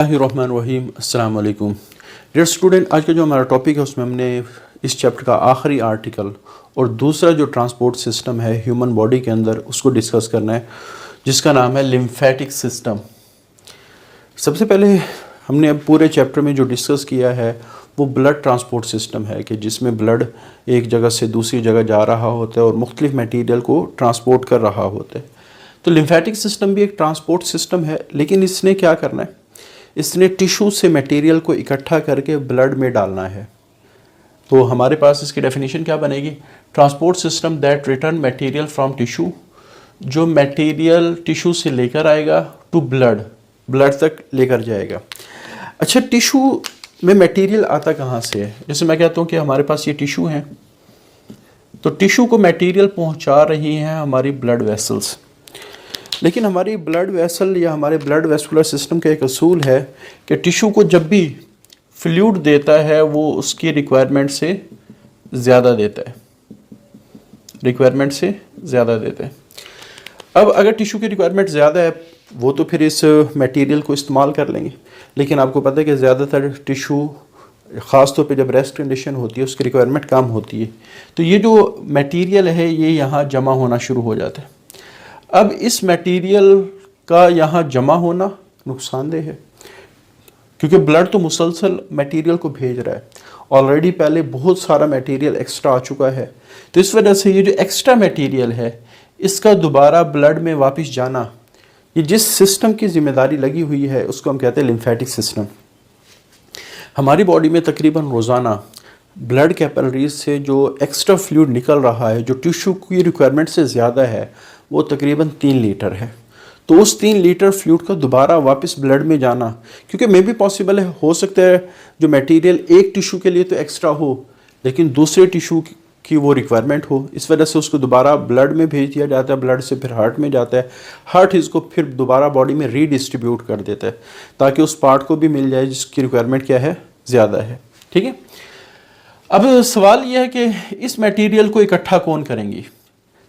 बिस्मिल्लाहिर्रहमानिर्रहीम। अस्सलाम वालेकुम डियर स्टूडेंट। आज का जो हमारा टॉपिक है उसमें हमने इस चैप्टर का आखिरी आर्टिकल और दूसरा जो ट्रांसपोर्ट सिस्टम है ह्यूमन बॉडी के अंदर उसको डिस्कस करना है, जिसका नाम है लिम्फेटिक सिस्टम। सबसे पहले हमने अब पूरे चैप्टर में जो डिस्कस किया है वो ब्लड ट्रांसपोर्ट सिस्टम है कि जिसमें ब्लड एक जगह से दूसरी जगह जा रहा होता है और मुख्तलिफ मटीरियल को ट्रांसपोर्ट कर रहा होता है। तो लिम्फेटिक सिस्टम भी एक ट्रांसपोर्ट सिस्टम है, लेकिन इसने क्या करना है, इसने टिश्यू से मटेरियल को इकट्ठा करके ब्लड में डालना है। तो हमारे पास इसकी डेफिनेशन क्या बनेगी? Transport system that return material from tissue, जो मटेरियल टिश्यू से लेकर आएगा टू ब्लड तक लेकर जाएगा। अच्छा, टिश्यू में मटेरियल आता कहाँ से है? जैसे मैं कहता हूँ कि हमारे पास ये टिश्यू है, तो टिश्यू को मटेरियल पहुँचा रही हैं हमारी ब्लड वेसल्स। लेकिन हमारी ब्लड वेसल या हमारे ब्लड वेस्कुलर सिस्टम का एक असूल है कि टिश्यू को जब भी फ्लूइड देता है वो उसकी रिक्वायरमेंट से ज़्यादा देता है, अब अगर टिश्यू की रिक्वायरमेंट ज़्यादा है वो तो फिर इस मटेरियल को इस्तेमाल कर लेंगे। लेकिन आपको पता है कि ज़्यादातर टिश्यू ख़ास तौर पे जब रेस्ट कंडीशन होती है उसकी रिक्वायरमेंट कम होती है, तो ये जो मटेरियल है ये यहाँ जमा होना शुरू हो जाता है। अब इस मटेरियल का यहाँ जमा होना नुकसानदेह है, क्योंकि ब्लड तो मुसलसल मटेरियल को भेज रहा है। ऑलरेडी पहले बहुत सारा मटेरियल एक्स्ट्रा आ चुका है, तो इस वजह से ये जो एक्स्ट्रा मटेरियल है इसका दोबारा ब्लड में वापस जाना, ये जिस सिस्टम की जिम्मेदारी लगी हुई है उसको हम कहते हैं लिम्फेटिक सिस्टम। हमारी बॉडी में तकरीबन रोज़ाना ब्लड कैपिलरीज से जो एक्स्ट्रा फ्लूइड निकल रहा है, जो टिश्यू की रिक्वायरमेंट से ज़्यादा है, वो तकरीबन 3 लीटर है। तो उस 3 लीटर फ्लूइड का दोबारा वापस ब्लड में जाना, क्योंकि मे भी पॉसिबल है, हो सकता है जो मटेरियल एक टिश्यू के लिए तो एक्स्ट्रा हो लेकिन दूसरे टिश्यू की वो रिक्वायरमेंट हो, इस वजह से उसको दोबारा ब्लड में भेज दिया जाता है। ब्लड से फिर हार्ट में जाता है, हार्ट इसको फिर दोबारा बॉडी में रीडिस्ट्रीब्यूट कर देता है ताकि उस पार्ट को भी मिल जाए जिसकी रिक्वायरमेंट क्या है, ज़्यादा है। ठीक है, अब सवाल यह है कि इस मटेरियल को इकट्ठा कौन करेंगी?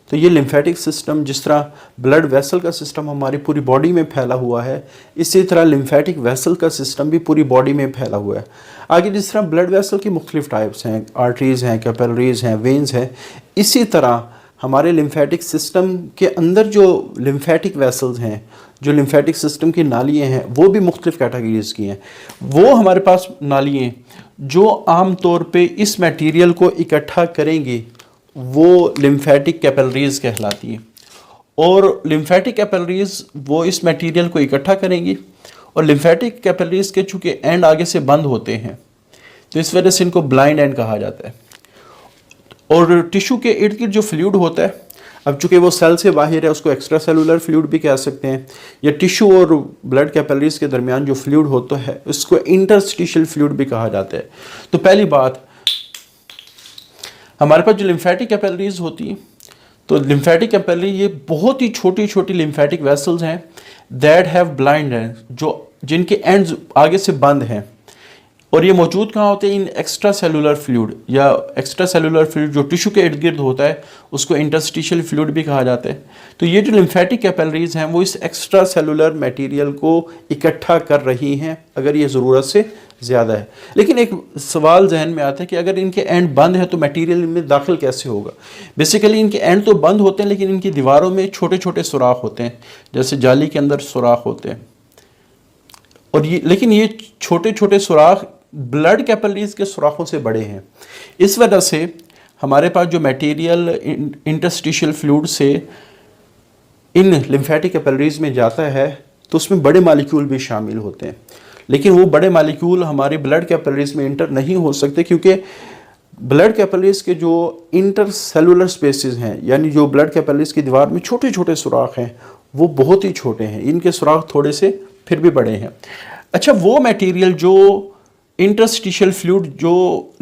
तो ये लिम्फेटिक सिस्टम, जिस तरह ब्लड वेसल का सिस्टम हमारी पूरी बॉडी में फैला हुआ है, इसी तरह लिम्फेटिक वेसल का सिस्टम भी पूरी बॉडी में फैला हुआ है। आगे जिस तरह ब्लड वेसल की मुख्तलिफ टाइप्स हैं, आर्टरीज़ हैं, कैपिलरीज़ हैं, वेन्स हैं, इसी तरह हमारे लिम्फेटिक सिस्टम के अंदर जो लिम्फेटिक वेसल्स हैं, जो लिम्फेटिक सिस्टम की नालियाँ हैं, वो भी मुख्तलिफ कैटेगरीज़ की हैं। वो हमारे पास नालियाँ जो आम तौर पे इस मटेरियल को इकट्ठा करेंगी वो लिम्फेटिक कैपिलरीज़ कहलाती हैं, और लिम्फेटिक कैपिलरीज़ वो इस मटेरियल को इकट्ठा करेंगी, और लिम्फेटिक कैपिलरीज़ के चूँकि एंड आगे से बंद होते हैं तो इस वजह से इनको ब्लाइंड एंड कहा जाता है। और टिश्यू के इर्द गिर्द जो फ्लूइड होता है, अब चूँकि वो सेल से बाहर है उसको एक्स्ट्रा सेलुलर फ्लूइड भी कह सकते हैं, या टिश्यू और ब्लड कैपिलरीज़ के दरमियान जो फ्लूइड होता है उसको इंटरस्टिशियल फ्लूइड भी कहा जाता है। तो पहली बात, हमारे पास जो लिम्फेटिक कैपिलरीज होती हैं, तो लिम्फेटिक कैपिलरी ये बहुत ही छोटी छोटी लिम्फेटिक वेसल्स हैं दैट हैव ब्लाइंड हैं, जो जिनके एंड्स आगे से बंद हैं, और ये मौजूद कहाँ होते हैं? इन एक्स्ट्रा सेलुलर फ्लूइड, या एक्स्ट्रा सेलुलर फ्लूइड जो टिश्यू के इर्द गिर्द होता है उसको इंटरस्टिशियल फ्लूइड भी कहा जाता है। तो ये जो लिम्फेटिक कैपिलरीज हैं वो इस एक्स्ट्रा सेलुलर मटेरियल को इकट्ठा कर रही हैं अगर ये ज़रूरत से ज़्यादा है। लेकिन एक सवाल जहन में आता है कि अगर इनके एंड बंद है तो मटेरियल इनमें दाखिल कैसे होगा? बेसिकली इनके एंड तो बंद होते हैं लेकिन इनकी दीवारों में छोटे छोटे सुराख होते हैं, जैसे जाली के अंदर सुराख होते हैं, और लेकिन ये छोटे छोटे सुराख ब्लड कैपिलरीज के सुराखों से बड़े हैं। इस वजह से हमारे पास जो मटेरियल इंटरस्टिशियल फ्लूइड से इन लिम्फेटिक कैपिलरीज में जाता है तो उसमें बड़े मालिक्यूल भी शामिल होते हैं, लेकिन वो बड़े मालिक्यूल हमारे ब्लड कैपिलरीज में इंटर नहीं हो सकते, क्योंकि ब्लड कैपिलरीज के जो इंटरसेलुलर स्पेसेस हैं, यानी जो ब्लड कैपिलरीज की दीवार में छोटे छोटे सुराख हैं, वो बहुत ही छोटे हैं, इनके सुराख थोड़े से फिर भी बड़े हैं। अच्छा, वो मटेरियल जो इंटरस्टिशियल फ्लूइड जो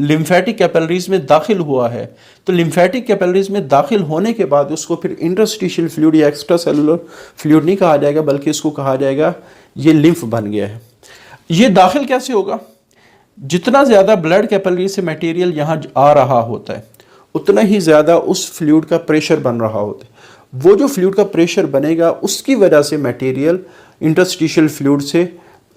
लिम्फेटिक कैपिलरीज में दाखिल हुआ है, तो लिम्फेटिक कैपिलरीज में दाखिल होने के बाद उसको फिर इंटरस्टिशियल फ्लूइड या एक्स्ट्रा सेलुलर फ्लूइड नहीं कहा जाएगा, बल्कि इसको कहा जाएगा ये लिम्फ बन गया है। ये दाखिल कैसे होगा? जितना ज़्यादा ब्लड कैपिलरी से मटेरियल यहाँ आ रहा होता है उतना ही ज़्यादा उस फ्लूइड का प्रेशर बन रहा होता है। वो जो फ्लूइड का प्रेशर बनेगा उसकी वजह से मटेरियल इंटरस्टिशियल फ्लूइड से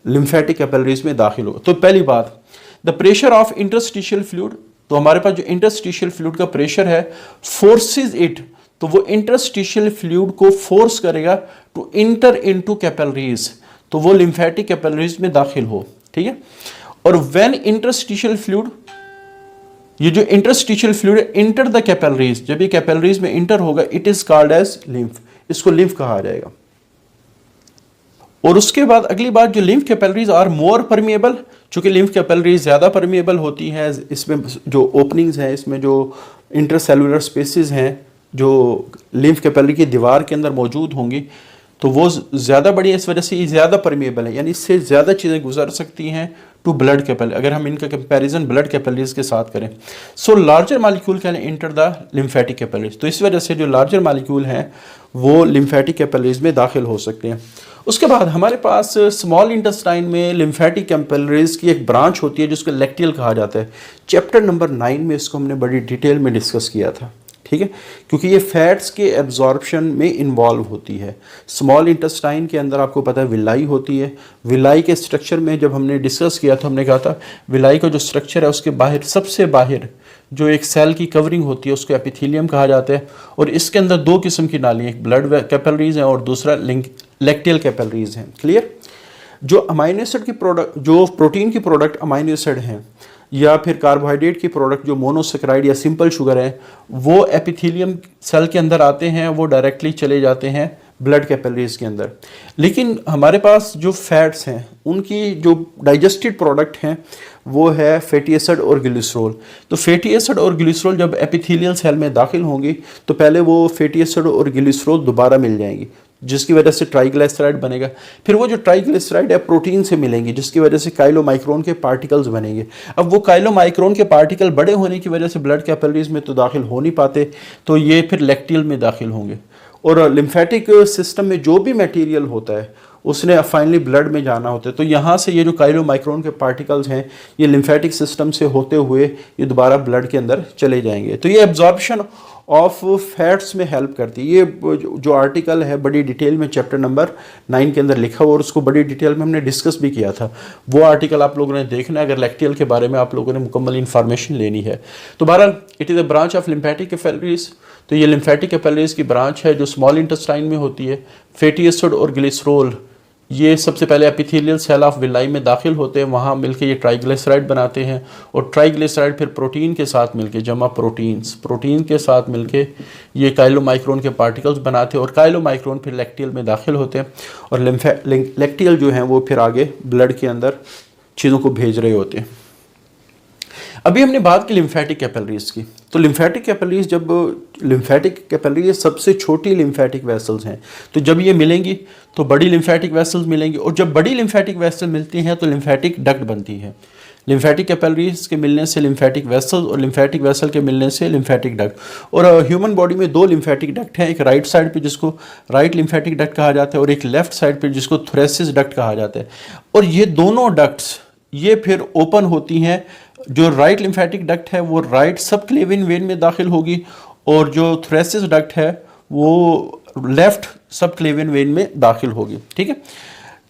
लिम्फेटिक कैपिलरीज में दाखिल होगा। तो पहली बात, the pressure of interstitial fluid, तो हमारे पास जो इंटरस्टिशियल फ्लूइड का प्रेशर है, फोर्सेस इट, तो वो इंटरस्टिशियल फ्लूइड को फोर्स करेगा टू इंटर इनटू कैपिलरीज, तो वो लिम्फेटिक कैपिलरीज में दाखिल हो, ठीक है। और व्हेन इंटरस्टिशियल फ्लूइड, ये जो interstitial fluid enter the capillaries, जब ये कैपिलरीज में इंटर होगा, it is called as lymph, इसको लिम्फ कहा जाएगा। और उसके बाद अगली बात, जो lymph capillaries are more permeable, चूंकि लिम्फ कैपिलरीज ज़्यादा परमिएबल होती हैं, इसमें जो ओपनिंग्स हैं, इसमें जो इंटरसेलुलर स्पेसेस हैं जो लिम्फ कैपिलरी की दीवार के अंदर मौजूद होंगी, तो वो ज़्यादा बड़ी है, इस वजह से ये ज़्यादा परमिएबल है, यानी इससे ज़्यादा चीज़ें गुजर सकती हैं टू ब्लड कैपिलरी, अगर हम इनका कंपैरिजन ब्लड कैपिलरीज के साथ करें। So larger molecule can enter the lymphatic capillaries, तो इस वजह से जो लार्जर मॉलिक्यूल हैं वो लिम्फेटिक कैपिलरीज में दाखिल हो सकते हैं। उसके बाद हमारे पास स्मॉल इंटेस्टाइन में लिम्फेटिक कैपिलरीज की एक ब्रांच होती है जिसको लैक्टियल कहा जाता है। चैप्टर नंबर 9 में इसको हमने बड़ी डिटेल में डिस्कस किया था, ठीक है, क्योंकि ये फैट्स के एब्जॉर्प्शन में इन्वॉल्व होती है। स्मॉल इंटेस्टाइन के अंदर आपको पता है विलाई होती है। विलाई के स्ट्रक्चर में जब हमने डिस्कस किया तो हमने कहा था विलाई का जो स्ट्रक्चर है उसके बाहर, सबसे बाहर जो एक सेल की कवरिंग होती है उसको एपिथेलियम कहा जाता है, और इसके अंदर दो किस्म की नाली, एक ब्लड कैपिलरीज हैं और दूसरा लैक्टियल कैपिलरीज हैं। क्लियर। जो अमाइनो एसिड की प्रोडक्ट, जो प्रोटीन की प्रोडक्ट अमाइनो एसिड हैं, या फिर कार्बोहाइड्रेट की प्रोडक्ट जो मोनोसेक्राइड या सिंपल शुगर है, वो एपिथेलियम सेल के अंदर आते हैं, वो डायरेक्टली चले जाते हैं ब्लड कैपिलरीज के अंदर। लेकिन हमारे पास जो फैट्स हैं उनकी जो डाइजेस्टेड प्रोडक्ट हैं वो है फैटी एसिड और ग्लिसरॉल। तो फैटी एसिड और ग्लिसरॉल जब एपिथेलियल सेल में दाखिल होंगी तो पहले वो फैटी एसिड और ग्लिसरॉल दोबारा मिल जाएंगी, जिसकी वजह से ट्राइग्लिसराइड बनेगा। फिर वो जो ट्राइग्लिसराइड है प्रोटीन से मिलेंगे, जिसकी वजह से काइलोमाइक्रोन के पार्टिकल्स बनेंगे। अब वो काइलोमाइक्रोन के पार्टिकल बड़े होने की वजह से ब्लड कैपिलरीज में तो दाखिल हो नहीं पाते, तो ये फिर लैक्टियल में दाखिल होंगे। और लिम्फेटिक सिस्टम में जो भी मटेरियल होता है उसने फाइनली ब्लड में जाना होता है, तो यहाँ से ये जो काइलोमाइक्रोन के पार्टिकल्स हैं ये लिम्फेटिक सिस्टम से होते हुए ये दोबारा ब्लड के अंदर चले जाएंगे। तो ये एब्जॉर्प्शन ऑफ फैट्स में हेल्प करती है। ये जो आर्टिकल है बड़ी डिटेल में चैप्टर नंबर 9 के अंदर लिखा हुआ, और उसको बड़ी डिटेल में हमने डिस्कस भी किया था। वो आर्टिकल आप लोगों ने देखना है अगर लैक्टियल के बारे में आप लोगों ने मुकम्मल इन्फॉर्मेशन लेनी है। तो बहरहाल it is a branch of lymphatic capillaries. तो ये लिम्फेटिक कैपिलरीज की ब्रांच है जो स्मॉल इंटेस्टाइन में होती है। फैटी एसिड और ग्लिसरॉल ये सबसे पहले एपिथेलियल सेल ऑफ विलाई में दाखिल होते हैं, वहाँ मिलके ये ट्राइग्लिसराइड बनाते हैं, और ट्राइग्लिसराइड फिर प्रोटीन के साथ मिलके, जमा प्रोटीन के साथ मिलके ये काइलोमाइक्रोन के पार्टिकल्स बनाते हैं, और काइलोमाइक्रोन फिर लैक्टियल में दाखिल होते हैं, और लैक्टियल जो हैं वो फिर आगे ब्लड के अंदर चीज़ों को भेज रहे होते हैं। अभी हमने बात की लिम्फेटिक कैपिलरीज की। तो लिम्फेटिक कैपिलरीज, जब लिम्फेटिक कैपिलरीज सबसे छोटी लिम्फेटिक वेसल्स हैं, तो जब ये मिलेंगी तो बड़ी लिम्फेटिक वेसल्स मिलेंगी, और जब बड़ी लिम्फेटिक वेसल मिलती हैं तो लिम्फेटिक डक्ट बनती है। लिम्फेटिक कैपिलरीज के मिलने से लिम्फेटिक वेसल्स, और लिम्फेटिक वेसल के मिलने से लिम्फेटिक डक्ट। और ह्यूमन बॉडी में दो लिम्फेटिक डक्ट हैं, एक राइट साइड पे जिसको राइट लिम्फेटिक डक्ट कहा जाता है, और एक लेफ्ट साइड पे जिसको थोरेसिस डक्ट कहा जाता है। और ये दोनों डक्ट्स ये फिर ओपन होती हैं। जो राइट लिम्फेटिक डक्ट है वो राइट सबक्लेवियन वेन में दाखिल होगी, और जो थोरेसिस डक्ट है वो लेफ्ट सबक्लेवियन वेन में दाखिल होगी, ठीक है।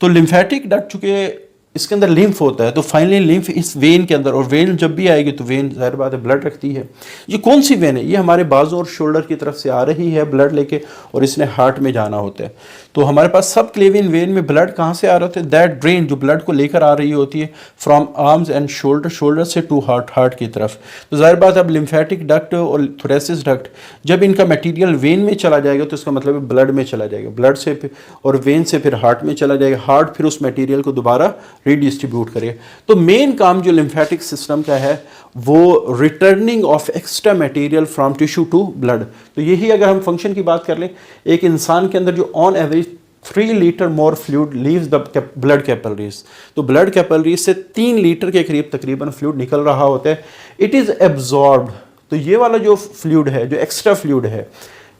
तो लिम्फेटिक डक्ट चूँकि इसके अंदर लिम्फ होता है, तो फाइनली लिम्फ इस वेन के अंदर, और वेन जब भी आएगी तो वेन ज़ाहिर बात है ब्लड रखती है। ये कौन सी वेन है? ये हमारे बाजू और शोल्डर की तरफ से आ रही है ब्लड लेके, और इसने हार्ट में जाना होता है। तो हमारे पास सब क्लेवियन वेन में ब्लड कहाँ से आ रहा होता है? दैट ड्रेन जो ब्लड को लेकर आ रही होती है फ्रॉम आर्म्स एंड शोल्डर से टू हार्ट की तरफ। तो ज़ाहिर बात अब लिम्फेटिक डक्ट और थोरेसिस डक्ट जब इनका मटीरियल वेन में चला जाएगा तो इसका मतलब ब्लड में चला जाएगा, ब्लड से और वेन से फिर हार्ट में चला जाएगा, हार्ट फिर उस मटीरियल को दोबारा रीडिस्ट्रीब्यूट करेगा। तो मेन काम जो लिम्फेटिक सिस्टम का है वो returning of extra material from tissue to blood. तो यही अगर हम फंक्शन की बात कर लें, एक इंसान के अंदर जो on average 3 litre more fluid leaves the blood capillaries, तो ब्लड कैपिलरीज से 3 लीटर के करीब तकरीबन फ्लूइड निकल रहा होता है। इट इज़ एब्जॉर्ब्ड, तो ये वाला जो फ्लूइड है, जो एक्स्ट्रा फ्लूइड है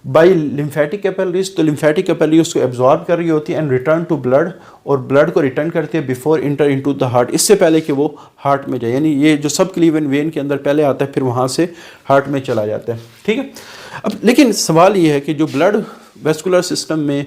बाई लिम्फेटिक कैपिलरीज, तो लिम्फेटिक कैपिलरी उसको एब्जॉर्ब कर रही होती है एंड रिटर्न टू ब्लड, और ब्लड को रिटर्न करती है before inter into the heart, इससे पहले कि वो हार्ट में जाए। यानी ये जो सब क्लीवन वेन के अंदर पहले आता है फिर वहाँ से हार्ट में चला जाता है, ठीक है। अब लेकिन सवाल ये है कि जो ब्लड वेस्कुलर सिस्टम में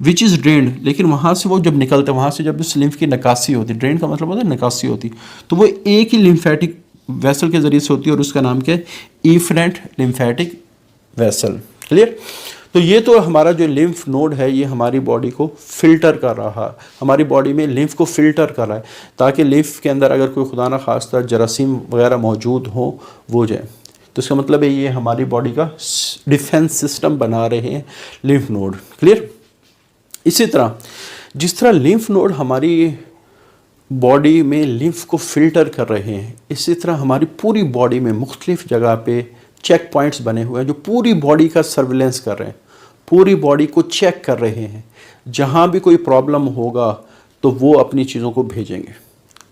विच इज़ ड्रेन्ड, लेकिन वहाँ से वो जब निकलता है, वहाँ से जब उस लिम्फ की निकासी होती है, ड्रेन का मतलब होता है निकासी होती, तो वो एक ही लिम्फेटिक वेसल के ज़रिए से होती है और उसका नाम क्या है, इफरेंट लिम्फेटिक वेसल। क्लियर। तो ये तो हमारा जो लिम्फ नोड है ये हमारी बॉडी को फ़िल्टर कर रहा है, हमारी बॉडी में लिम्फ को फ़िल्टर कर रहा है ताकि लिम्फ के अंदर अगर कोई खुदा ना खास्ता जरासीम वगैरह मौजूद हो वो जाए। तो इसका मतलब है ये हमारी बॉडी का डिफेंस सिस्टम बना रहे हैं लिम्फ नोड। क्लियर। इसी तरह जिस तरह लिम्फ नोड हमारी बॉडी में लिम्फ को फ़िल्टर कर रहे हैं, इसी तरह हमारी पूरी बॉडी में मुख्तलिफ़ जगह पे चेक पॉइंट्स बने हुए हैं जो पूरी बॉडी का सर्विलेंस कर रहे हैं, पूरी बॉडी को चेक कर रहे हैं। जहाँ भी कोई प्रॉब्लम होगा तो वो अपनी चीज़ों को भेजेंगे,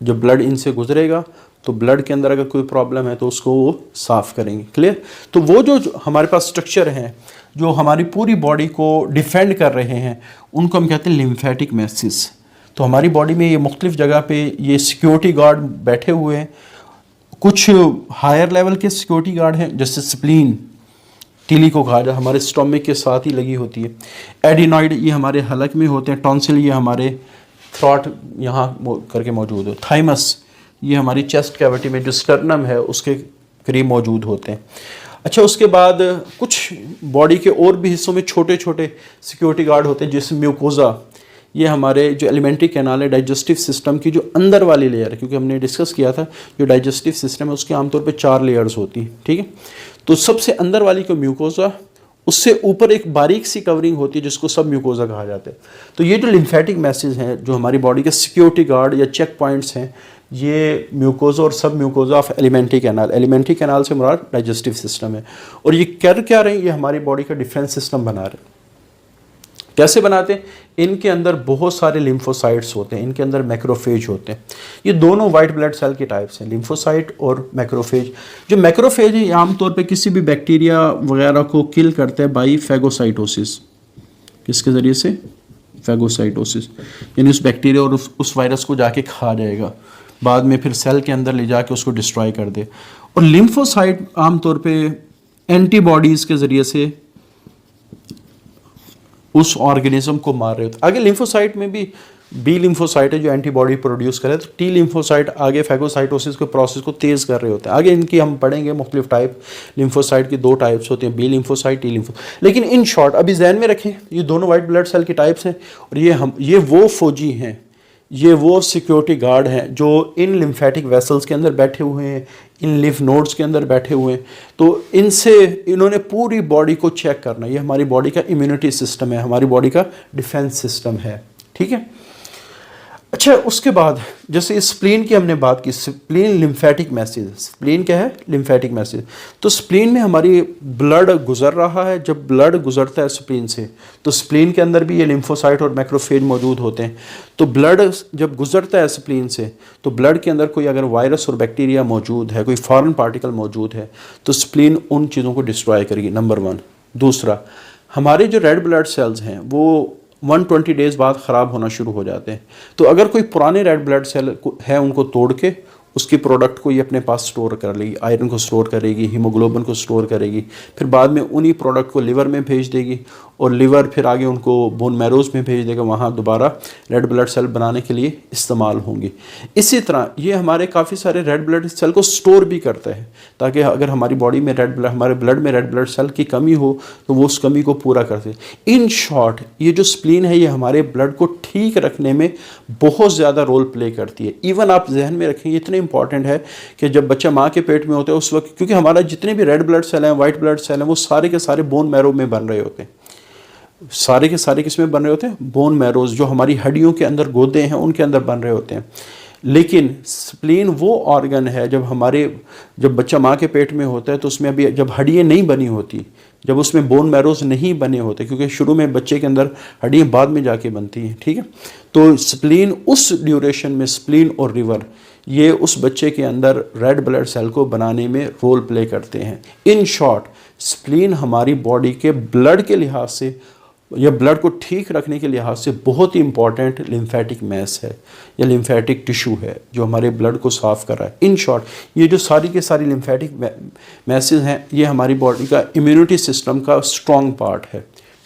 जब ब्लड इनसे गुजरेगा तो ब्लड के अंदर अगर कोई प्रॉब्लम है तो उसको वो साफ़ करेंगे। क्लियर। तो वो जो हमारे पास स्ट्रक्चर हैं जो हमारी पूरी बॉडी को डिफेंड कर रहे हैं उनको हम कहते हैं लिम्फेटिक मैसेज। तो हमारी बॉडी में ये मुख्तलिफ़ जगह पे ये सिक्योरिटी गार्ड बैठे हुए हैं। कुछ हायर लेवल के सिक्योरिटी गार्ड हैं जैसे स्प्लीन, तीली को कहा जाए, हमारे स्टोमिक के साथ ही लगी होती है। एडिनॉइड ये हमारे हलक में होते हैं। टॉन्सिल ये हमारे थ्रॉट यहाँ करके मौजूद है। थाइमस ये हमारी चेस्ट कैविटी में जो स्टर्नम है उसके करीब मौजूद होते हैं। अच्छा, उसके बाद कुछ बॉडी के और भी हिस्सों में छोटे छोटे सिक्योरिटी गार्ड होते हैं जैसे म्यूकोजा, ये हमारे जो एलिमेंट्री कैनाल है डाइजेस्टिव सिस्टम की जो अंदर वाली लेयर है, क्योंकि हमने डिस्कस किया था जो डाइजेस्टिव सिस्टम है उसके आमतौर पे 4 लेयर्स होती हैं। ठीक है। तो सबसे अंदर वाली को म्यूकोजा, उससे ऊपर एक बारीक सी कवरिंग होती है जिसको सब म्यूकोजा कहा जाता है। तो ये जो लिम्फेटिक मैसेज हैं जो हमारी बॉडी के सिक्योरिटी गार्ड या चेक पॉइंट्स हैं, ये म्यूकोजा और सब mucosa of alimentary canal, alimentary canal से मुराद डाइजेस्टिव सिस्टम है। और ये कर क्या रहे हैं, ये हमारी बॉडी का डिफेंस सिस्टम बना रहे हैं। कैसे बनाते हैं? इनके अंदर बहुत सारे लिम्फोसाइट्स होते हैं, इनके अंदर मैक्रोफेज होते हैं। ये दोनों वाइट ब्लड सेल के टाइप्स हैं, लिम्फोसाइट और मैक्रोफेज। जो मैक्रोफेज है ये आमतौर पे किसी भी बैक्टीरिया वगैरह को किल करते हैं बाई फैगोसाइटोसिस। किसके ज़रिए से? फैगोसाइटोसिस, यानी उस बैक्टीरिया और उस वायरस को जाके खा जाएगा, बाद में फिर सेल के अंदर ले जाके उसको डिस्ट्रॉय कर दे। और लिम्फोसाइट आमतौर पे एंटीबॉडीज़ के ज़रिए से उस ऑर्गेनिज्म को मार रहे होते। आगे लिम्फोसाइट में भी बी लिम्फोसाइट है जो एंटीबॉडी प्रोड्यूस करे, तो टी लिम्फोसाइट आगे फैगोसाइटोसिस के प्रोसेस को तेज़ कर रहे होते हैं। आगे इनकी हम पढ़ेंगे मुख्तलिफ टाइप। लिम्फोसाइट की 2 टाइप्स होते हैं, बी लिम्फोसाइट, टी लिम्फो। लेकिन इन शॉर्ट अभी जहन में रखें ये दोनों वाइट ब्लड सेल की टाइप्स हैं और ये वो फौजी हैं, ये वो सिक्योरिटी गार्ड हैं जो इन लिम्फेटिक वेसल्स के अंदर बैठे हुए हैं, इन लिम्फ नोड्स के अंदर बैठे हुए हैं। तो इनसे इन्होंने पूरी बॉडी को चेक करना। ये हमारी बॉडी का इम्यूनिटी सिस्टम है, हमारी बॉडी का डिफेंस सिस्टम है। ठीक है। अच्छा, उसके बाद जैसे स्प्लीन की हमने बात की, स्प्लीन लिम्फेटिक मैसेज। स्प्लीन क्या है? Lymphatic message. तो स्प्लीन में हमारी ब्लड गुजर रहा है, जब ब्लड गुजरता है स्प्लीन से तो स्प्लीन के अंदर भी ये लिम्फोसाइट और मैक्रोफेज मौजूद होते हैं। तो ब्लड जब गुजरता है स्प्लीन से तो ब्लड के अंदर कोई अगर वायरस और बैक्टीरिया मौजूद है, कोई फॉरेन पार्टिकल मौजूद है तो स्प्लीन उन चीज़ों को डिस्ट्रॉय करेगी, नंबर 1। दूसरा, हमारे जो रेड ब्लड सेल्स हैं वो 120 डेज़ बाद ख़राब होना शुरू हो जाते हैं। तो अगर कोई पुराने रेड ब्लड सेल है उनको तोड़ के उसकी प्रोडक्ट को ये अपने पास स्टोर कर लेगी, आयरन को स्टोर करेगी, हीमोग्लोबिन को स्टोर करेगी, फिर बाद में उन्हीं प्रोडक्ट को लिवर में भेज देगी और लिवर फिर आगे उनको बोन मैरोज में भेज देगा, वहाँ दोबारा रेड ब्लड सेल बनाने के लिए इस्तेमाल होंगी। इसी तरह ये हमारे काफ़ी सारे रेड ब्लड सेल को स्टोर भी करता है ताकि अगर हमारी बॉडी में हमारे ब्लड में रेड ब्लड सेल की कमी हो तो वो उस कमी को पूरा कर सके। इन शॉर्ट ये जो स्प्लीन है ये हमारे ब्लड को ठीक रखने में बहुत ज़्यादा रोल प्ले करती है। इवन आप जहन में रखें, इतने इंपॉर्टेंट है कि जब बच्चा माँ के पेट में होता है उस वक्त, क्योंकि हमारा जितने भी रेड ब्लड सेल हैं, वाइट ब्लड सेल हैं, वो सारे के सारे बोन मैरो में बन रहे होते हैं। सारे के सारे किस में बन रहे होते हैं? बोन मैरोज, जो हमारी हड्डियों के अंदर गोदे हैं उनके अंदर बन रहे होते हैं। लेकिन स्प्लीन वो ऑर्गन है जब बच्चा माँ के पेट में होता है तो उसमें अभी जब हड्डियाँ नहीं बनी होती, जब उसमें बोन मैरोज नहीं बने होते, क्योंकि शुरू में बच्चे के अंदर हड्डियाँ बाद में जाके बनती हैं। ठीक है। तो स्प्लीन उस ड्यूरेशन में, स्प्लीन और लिवर ये उस बच्चे के अंदर रेड ब्लड सेल को बनाने में रोल प्ले करते हैं। इन शॉर्ट स्प्लीन हमारी बॉडी के ब्लड के लिहाज से या ब्लड को ठीक रखने के लिहाज से बहुत ही इंपॉर्टेंट लिम्फेटिक मैस है या लिम्फेटिक टिश्यू है जो हमारे ब्लड को साफ़ कर रहा है। इन शॉर्ट ये जो सारी के सारी लिम्फेटिक मैसेज हैं ये हमारी बॉडी का इम्यूनिटी सिस्टम का स्ट्रॉन्ग पार्ट है।